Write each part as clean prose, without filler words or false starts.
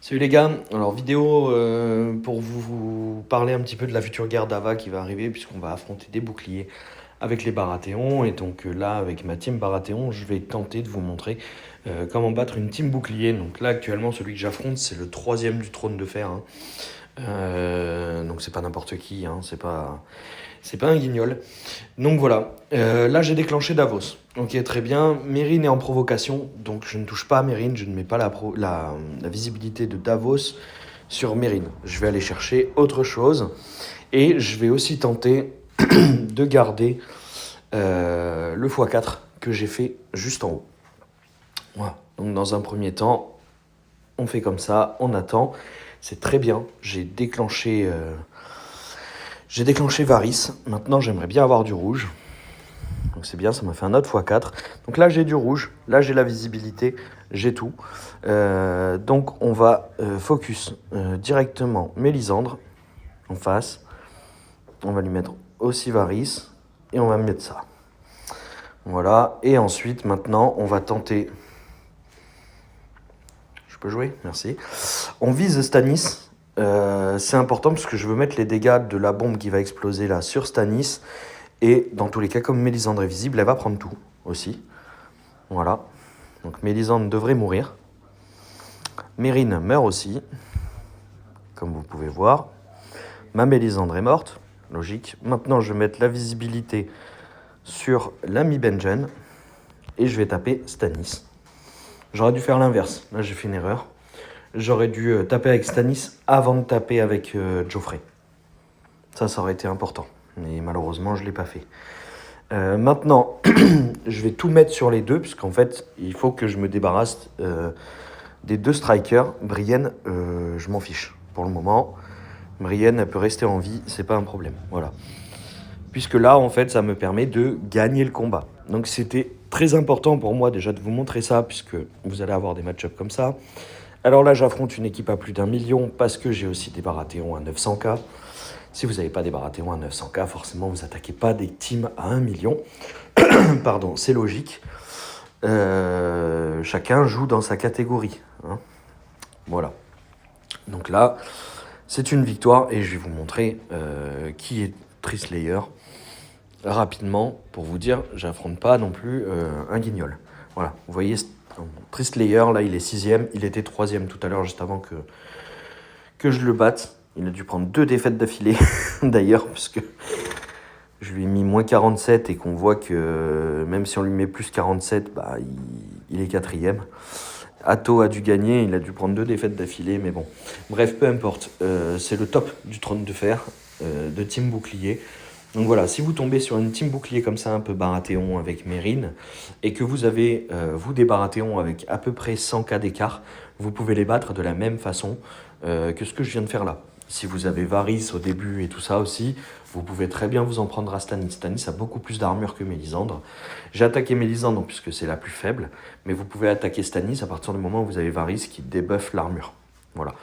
Salut les gars, alors vidéo pour vous parler un petit peu de la future guerre d'Ava qui va arriver puisqu'on va affronter des boucliers avec les Baratheons et donc là avec ma team Baratheon je vais tenter de vous montrer comment battre une team bouclier. Donc là actuellement celui que j'affronte c'est le troisième du trône de fer, hein. Donc c'est pas n'importe qui, hein. C'est pas un guignol. Donc voilà, là j'ai déclenché Davos. Ok, très bien. Mérine est en provocation, donc je ne touche pas à Mérine, je ne mets pas la visibilité de Davos sur Mérine. Je vais aller chercher autre chose et je vais aussi tenter de garder le x4 que j'ai fait juste en haut. Voilà, donc dans un premier temps, on fait comme ça, on attend. C'est très bien, j'ai déclenché Varys. Maintenant j'aimerais bien avoir du rouge. Donc c'est bien, ça m'a fait un autre x4. Donc là j'ai du rouge, là j'ai la visibilité, j'ai tout. Donc on va focus directement Mélisandre en face. On va lui mettre aussi Varys et on va mettre ça. Voilà, et ensuite maintenant on va tenter... Je peux jouer? Merci. On vise Stannis. C'est important parce que je veux mettre les dégâts de la bombe qui va exploser là sur Stannis. Et dans tous les cas, comme Mélisandre est visible, elle va prendre tout aussi. Voilà. Donc Mélisandre devrait mourir. Mérine meurt aussi, comme vous pouvez voir. Ma Mélisandre est morte, logique. Maintenant, je vais mettre la visibilité sur l'ami Benjen. Et je vais taper Stannis. J'aurais dû faire l'inverse. Là, j'ai fait une erreur. J'aurais dû taper avec Stannis avant de taper avec Joffrey. Ça aurait été important. Mais malheureusement, je ne l'ai pas fait. Maintenant, je vais tout mettre sur les deux, puisqu'en fait, il faut que je me débarrasse des deux strikers. Brienne, je m'en fiche pour le moment. Brienne, elle peut rester en vie, c'est pas un problème. Voilà. Puisque là, en fait, ça me permet de gagner le combat. Donc, c'était très important pour moi déjà de vous montrer ça, puisque vous allez avoir des match-ups comme ça. Alors là, j'affronte une équipe à plus d'1 million, parce que j'ai aussi des Baratheons à 900K. Si vous n'avez pas des Baratheons à 900K, forcément, vous n'attaquez pas des teams à 1 million. Pardon, c'est logique. Chacun joue dans sa catégorie, hein. Voilà. Donc là, c'est une victoire et je vais vous montrer qui est Trislayer rapidement pour vous dire, j'affronte pas non plus un guignol. Voilà, vous voyez, Trislayer, là, il est 6ème, il était 3ème tout à l'heure, juste avant que je le batte. Il a dû prendre 2 défaites d'affilée, d'ailleurs, parce que je lui ai mis moins 47 et qu'on voit que même si on lui met plus 47, bah, il est 4ème. Atto a dû gagner, il a dû prendre 2 défaites d'affilée, mais bon. Bref, peu importe. C'est le top du trône de fer de Team Bouclier. Donc voilà, si vous tombez sur une Team Bouclier comme ça, un peu Baratheon avec Mérine, et que vous avez, vous, des Baratheons avec à peu près 100K d'écart, vous pouvez les battre de la même façon que ce que je viens de faire là. Si vous avez Varys au début et tout ça aussi, vous pouvez très bien vous en prendre à Stannis. Stannis a beaucoup plus d'armure que Mélisandre. J'ai attaqué Mélisandre puisque c'est la plus faible, mais vous pouvez attaquer Stannis à partir du moment où vous avez Varys qui débuffe l'armure. Voilà.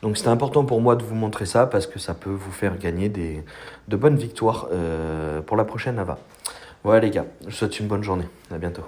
Donc c'était important pour moi de vous montrer ça parce que ça peut vous faire gagner de bonnes victoires pour la prochaine AVA. Voilà les gars, je vous souhaite une bonne journée. À bientôt.